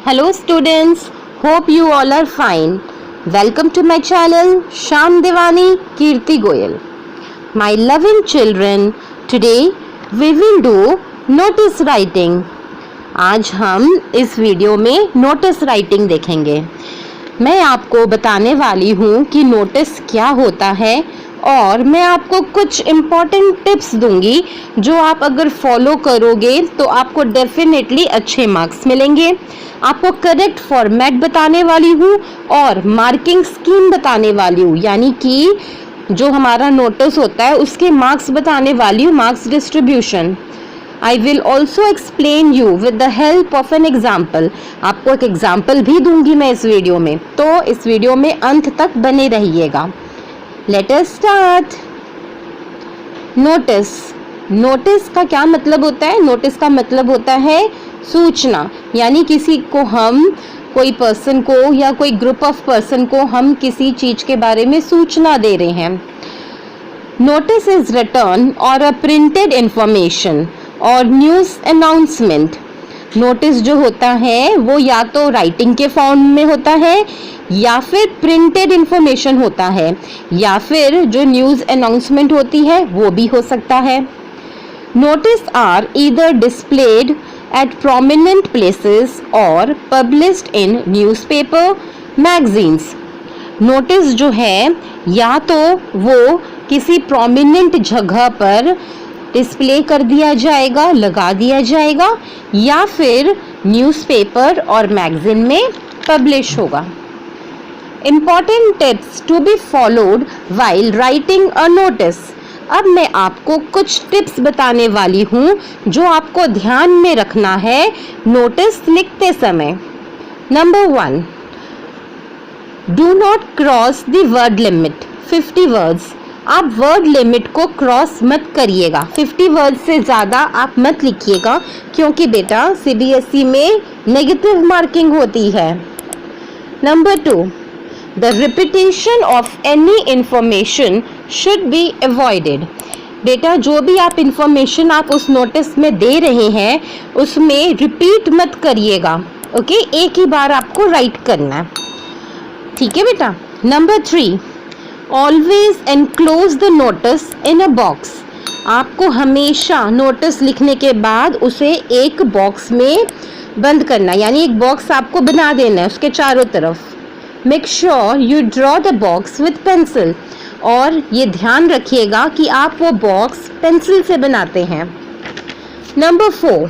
Hello students, hope you all are fine. Welcome to my channel Sham Devani Kirti Goyal. My loving children, today we will do notice writing. आज हम इस video में notice writing देखेंगे। मैं आपको बताने वाली हूँ कि नोटिस क्या होता है और मैं आपको कुछ इम्पॉर्टेंट टिप्स दूंगी जो आप अगर फॉलो करोगे तो आपको डेफिनेटली अच्छे मार्क्स मिलेंगे। आपको करेक्ट फॉर्मेट बताने वाली हूँ और मार्किंग स्कीम बताने वाली हूँ, यानी कि जो हमारा नोटिस होता है उसके मार्क्स बताने वाली हूँ, marks distribution. I will also explain you with the help of an example. आपको एक एग्जाम्पल भी दूंगी मैं इस वीडियो में, तो इस वीडियो में अंत तक बने रहिएगा। Let us start. Notice. Notice का क्या मतलब होता है? नोटिस का मतलब होता है सूचना, यानी किसी को हम, कोई पर्सन को या कोई ग्रुप ऑफ पर्सन को हम किसी चीज के बारे में सूचना दे रहे हैं। नोटिस इज रिटर्न और अ प्रिंटेड इंफॉर्मेशन और न्यूज़ अनाउंसमेंट। नोटिस जो होता है वो या तो राइटिंग के फॉर्म में होता है या फिर प्रिंटेड इंफॉर्मेशन होता है या फिर जो न्यूज़ अनाउंसमेंट होती है वो भी हो सकता है। Notice are either displayed at prominent places और published in newspaper magazines. Notice जो है या तो वो किसी प्रोमिनेंट जगह पर डिस्प्ले कर दिया जाएगा, लगा दिया जाएगा, या फिर न्यूज़पेपर और मैगजीन में पब्लिश होगा। Important tips to be followed while writing a notice। अब मैं आपको कुछ टिप्स बताने वाली हूँ जो आपको ध्यान में रखना है नोटिस लिखते समय। Number 1, do not cross the word limit 50 words. आप वर्ड लिमिट को क्रॉस मत करिएगा, 50 वर्ड से ज़्यादा आप मत लिखिएगा, क्योंकि बेटा CBSE में नेगेटिव मार्किंग होती है। Number 2, the repetition of any information should be avoided. बेटा जो भी आप इंफॉर्मेशन आप उस नोटिस में दे रहे हैं उसमें रिपीट मत करिएगा, ओके? एक ही बार आपको राइट करना है, ठीक है बेटा? Number 3, always enclose the notice in a box. आपको हमेशा नोटिस लिखने के बाद उसे एक बॉक्स में बंद करना, यानी एक बॉक्स आपको बना देना है उसके चारों तरफ। Make sure you draw the box with pencil, और ये ध्यान रखिएगा कि आप वो बॉक्स पेंसिल से बनाते हैं। Number 4,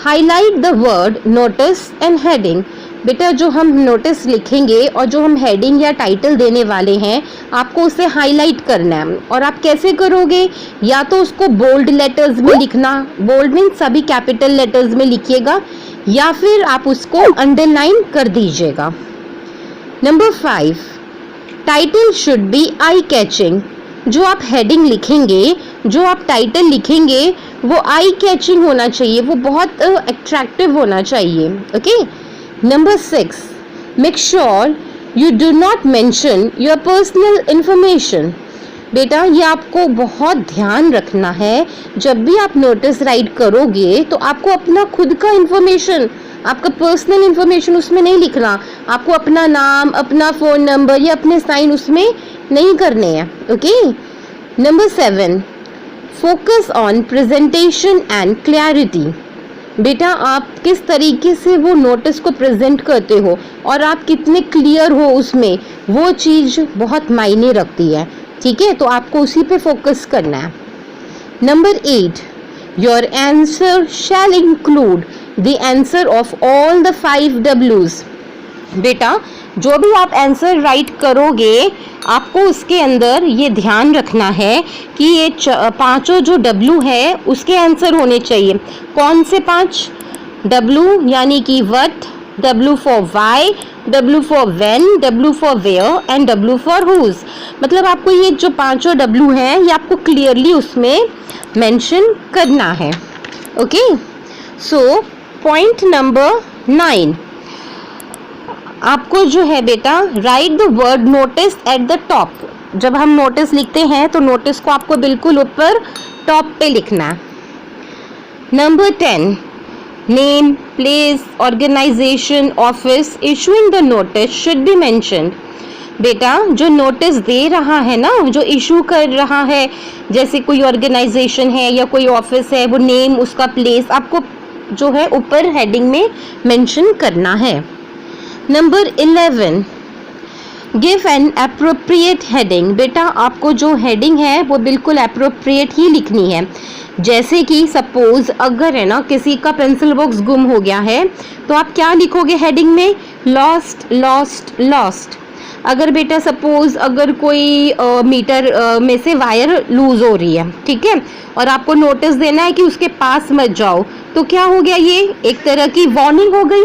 highlight the word notice and heading. बेटा जो हम नोटिस लिखेंगे और जो हम हेडिंग या टाइटल देने वाले हैं आपको उसे हाईलाइट करना है। और आप कैसे करोगे? या तो उसको बोल्ड लेटर्स में लिखना, बोल्ड मीन्स सभी कैपिटल लेटर्स में लिखिएगा, या फिर आप उसको अंडरलाइन कर दीजिएगा। Number 5, title should be eye catching. जो आप हेडिंग लिखेंगे, जो आप टाइटल लिखेंगे वो आई कैचिंग होना चाहिए, वो बहुत अट्रैक्टिव होना चाहिए, okay? Number 6, make sure you do not mention your personal information. बेटा ये आपको बहुत ध्यान रखना है, जब भी आप नोटिस राइट करोगे तो आपको अपना खुद का इंफॉर्मेशन, आपका पर्सनल इंफॉर्मेशन उसमें नहीं लिखना। आपको अपना नाम, अपना फ़ोन नंबर या अपने साइन उसमें नहीं करने हैं, okay? Number 7, focus on presentation and clarity. बेटा आप किस तरीके से वो नोटिस को प्रेजेंट करते हो और आप कितने क्लियर हो उसमें, वो चीज़ बहुत मायने रखती है, ठीक है? तो आपको उसी पे फोकस करना है। Number 8, your answer shall include the answer of all the 5 W's। बेटा जो भी आप आंसर राइट करोगे आपको उसके अंदर ये ध्यान रखना है कि ये पांचों जो W है उसके आंसर होने चाहिए। कौन से 5 W? यानी कि what, W for why, W for when, W for where and W for whose. मतलब आपको ये जो पांचों W हैं ये आपको क्लियरली उसमें मेंशन करना है, ओके? सो पॉइंट नंबर 9, आपको जो है बेटा right the word notice at the top. जब हम नोटिस लिखते हैं तो नोटिस को आपको बिल्कुल ऊपर टॉप पे लिखना है। Number 10, name, place, organisation, office issuing the notice should be mentioned. बेटा जो नोटिस दे रहा है ना, जो इशू कर रहा है, जैसे कोई ऑर्गेनाइजेशन है या कोई ऑफिस है, वो नेम, उसका प्लेस आपको जो है ऊपर हेडिंग में मेंशन करना है। Number 11, give an appropriate heading. बेटा आपको जो हेडिंग है वो बिल्कुल एप्रोप्रिएट ही लिखनी है। जैसे कि सपोज अगर है ना किसी का पेंसिल बॉक्स गुम हो गया है तो आप क्या लिखोगे हेडिंग में? Lost, lost, lost. अगर बेटा सपोज अगर कोई मीटर में से वायर लूज हो रही है, ठीक है, और आपको नोटिस देना है कि उसके पास मत जाओ, तो क्या हो गया? ये एक तरह की वार्निंग हो गई।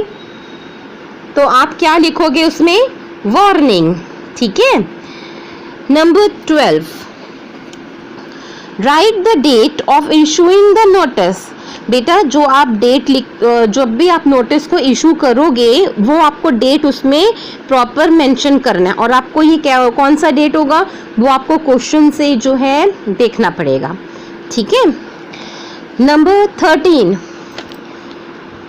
तो आप क्या लिखोगे उसमें? वार्निंग। ठीक है। Number 12, write the date of issuing the notice. बेटा जो आप डेट जब भी आप नोटिस को इशू करोगे वो आपको डेट उसमें प्रॉपर मेंशन करना है, और आपको ये क्या कौन सा डेट होगा वो आपको क्वेश्चन से जो है देखना पड़ेगा। ठीक है। Number 13,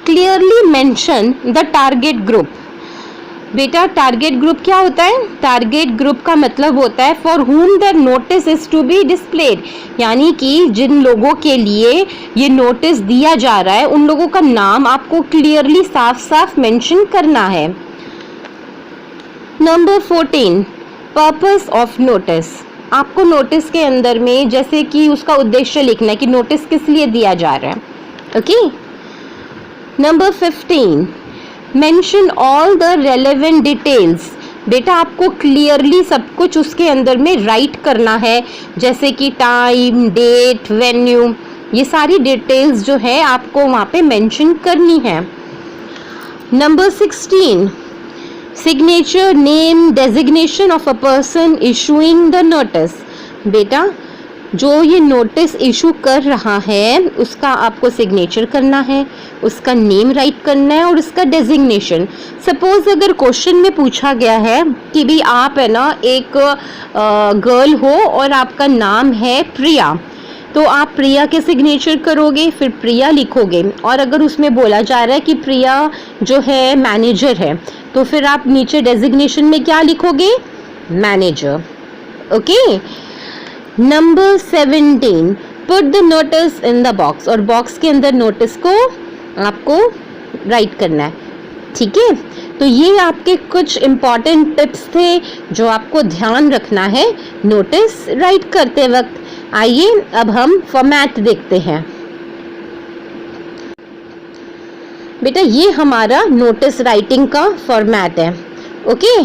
clearly mention the target group. बेटा टारगेट ग्रुप क्या होता है? टारगेट ग्रुप का मतलब होता है for whom the notice is to be displayed, यानी कि जिन लोगों के लिए ये नोटिस दिया जा रहा है उन लोगों का नाम आपको क्लियरली साफ साफ मेंशन करना है। Number 14, purpose of notice. आपको नोटिस के अंदर में जैसे कि उसका उद्देश्य लिखना है कि नोटिस किस लिए दिया जा रहा है। Okay. Number 15, mention all the relevant details. बेटा आपको क्लियरली सब कुछ उसके अंदर में राइट करना है, जैसे कि टाइम, डेट, वेन्यू, ये सारी डिटेल्स जो है आपको वहाँ पे मेंशन करनी है। Number 16, signature, name, designation of a person issuing the notice. बेटा जो ये नोटिस इशू कर रहा है उसका आपको सिग्नेचर करना है, उसका नेम राइट करना है और उसका डेजिग्नेशन। सपोज अगर क्वेश्चन में पूछा गया है कि भी आप है ना एक गर्ल हो और आपका नाम है प्रिया, तो आप प्रिया के सिग्नेचर करोगे, फिर प्रिया लिखोगे। और अगर उसमें बोला जा रहा है कि प्रिया जो है मैनेजर है, तो फिर आप नीचे डेजिग्नेशन में क्या लिखोगे? Manager. Okay. Number 17, put the notice in the box. और बॉक्स के अंदर नोटिस को आपको राइट करना है। ठीक है। तो ये आपके कुछ इम्पॉर्टेंट टिप्स थे जो आपको ध्यान रखना है नोटिस राइट करते वक्त। आइए अब हम फॉर्मेट देखते हैं। बेटा ये हमारा नोटिस राइटिंग का फॉर्मेट है। ओके।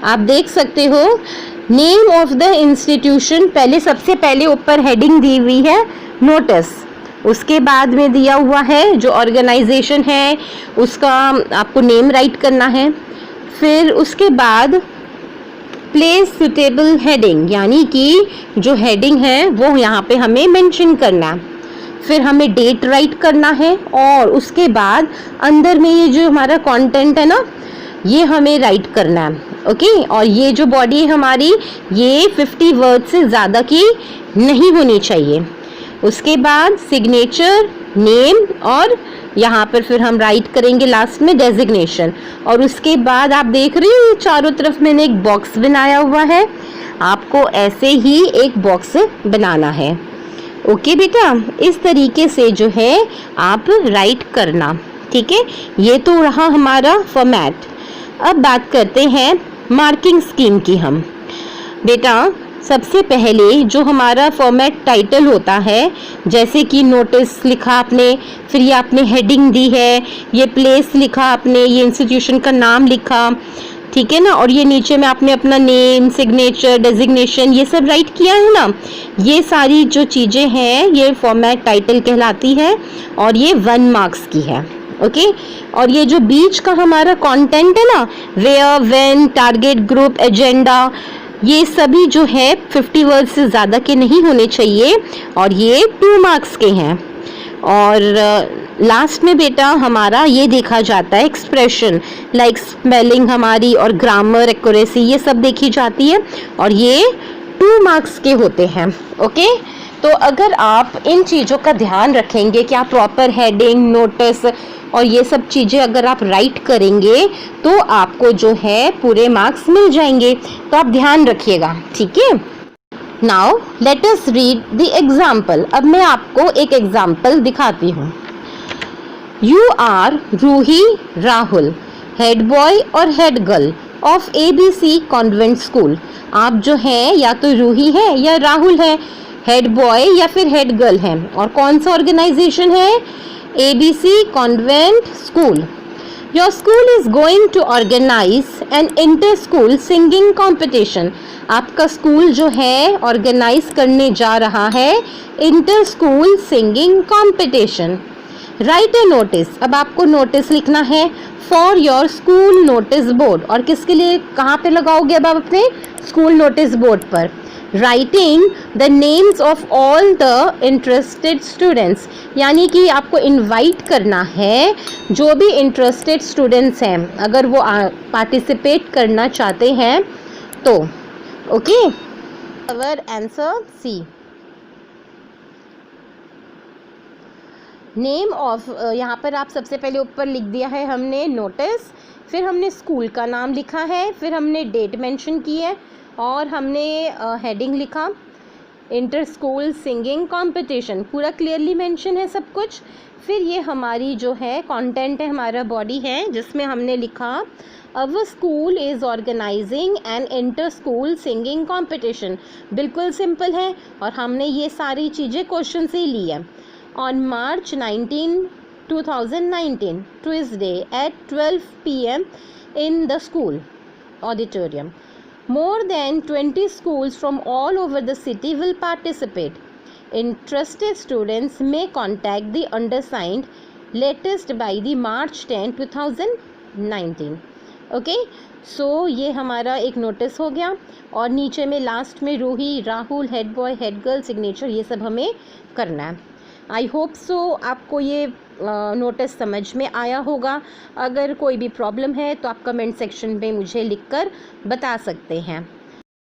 आप देख सकते हो नेम ऑफ द इंस्टीट्यूशन, पहले सबसे पहले ऊपर हेडिंग दी हुई है नोटिस, उसके बाद में दिया हुआ है जो ऑर्गेनाइजेशन है उसका आपको नेम राइट करना है। फिर उसके बाद प्लेस सुटेबल हेडिंग, यानी कि जो हेडिंग है वो यहाँ पे हमें मेंशन करना है। फिर हमें डेट राइट करना है और उसके बाद अंदर में ये जो हमारा कंटेंट है ना ये हमें राइट करना है। ओके। और ये जो बॉडी है हमारी ये 50 वर्ड से ज़्यादा की नहीं होनी चाहिए। उसके बाद सिग्नेचर, नेम और यहाँ पर फिर हम राइट करेंगे लास्ट में डेजिग्नेशन। और उसके बाद आप देख रहे हो चारों तरफ मैंने एक बॉक्स बनाया हुआ है, आपको ऐसे ही एक बॉक्स बनाना है। ओके बेटा, इस तरीके से जो है आप राइट करना। ठीक है। ये तो रहा हमारा फॉर्मेट। अब बात करते हैं मार्किंग स्कीम की हम। बेटा सबसे पहले जो हमारा फॉर्मेट टाइटल होता है, जैसे कि नोटिस लिखा आपने, फिर ये आपने हेडिंग दी है, ये प्लेस लिखा आपने, ये इंस्टीट्यूशन का नाम लिखा, ठीक है ना, और ये नीचे में आपने अपना नेम, सिग्नेचर, डेजिग्नेशन ये सब राइट किया है ना। ये सारी जो चीज़ें हैं ये फॉर्मेट टाइटल कहलाती है और ये 1 मार्क्स की है। ओके। और ये जो बीच का हमारा कंटेंट है ना, where, when, target group, agenda, ये सभी जो है 50 वर्ड से ज़्यादा के नहीं होने चाहिए और ये 2 मार्क्स के हैं। और लास्ट में बेटा हमारा ये देखा जाता है एक्सप्रेशन, लाइक स्पेलिंग हमारी और ग्रामर एक्यूरेसी ये सब देखी जाती है और ये 2 मार्क्स के होते हैं। ओके। तो अगर आप इन चीज़ों का ध्यान रखेंगे कि आप प्रॉपर हेडिंग, नोटिस और ये सब चीज़ें अगर आप राइट करेंगे तो आपको जो है पूरे मार्क्स मिल जाएंगे। तो आप ध्यान रखिएगा, ठीक है। Now let us read the example. अब मैं आपको एक एग्जाम्पल दिखाती हूँ। You are Roohi Rahul, head boy और head girl of ABC convent school. आप जो हैं या तो रूही है या राहुल है, हेड बॉय या फिर हेड गर्ल है, और कौन सा ऑर्गेनाइजेशन है? ABC convent school. Your school is going to organise an inter school singing competition. आपका स्कूल जो है ऑर्गेनाइज करने जा रहा है inter school singing competition. Write a notice. अब आपको नोटिस लिखना है for your school notice board. और किसके लिए, कहाँ पे लगाओगे अब आप अपने स्कूल नोटिस बोर्ड पर? Writing the names of all the interested students, यानी कि आपको इनवाइट करना है जो भी इंटरेस्टेड स्टूडेंट्स हैं, अगर वो पार्टिसिपेट करना चाहते हैं तो। Okay, our answer C. Name of, यहाँ पर आप सबसे पहले ऊपर लिख दिया है हमने नोटिस, फिर हमने स्कूल का नाम लिखा है, फिर हमने डेट मेंशन की है और हमने हेडिंग लिखा इंटर स्कूल सिंगिंग कंपटीशन, पूरा क्लियरली मेंशन है सब कुछ। फिर ये हमारी जो है कंटेंट है, हमारा बॉडी है, जिसमें हमने लिखा our school is organising an inter school singing competition. बिल्कुल सिंपल है और हमने ये सारी चीज़ें क्वेश्चन से ही ली है। On March 19, 2019, Tuesday at 12 p.m. in the school auditorium. More than 20 schools from all over the city will participate. Interested students may contact the undersigned latest by the March 10, 2019. Okay, सो ये हमारा एक notice हो गया और नीचे में last में Roohi, Rahul, head boy, head girl, signature, ये सब हमें करना है। आई होप सो आपको ये नोटिस समझ में आया होगा। अगर कोई भी प्रॉब्लम है तो आप कमेंट सेक्शन में मुझे लिखकर बता सकते हैं।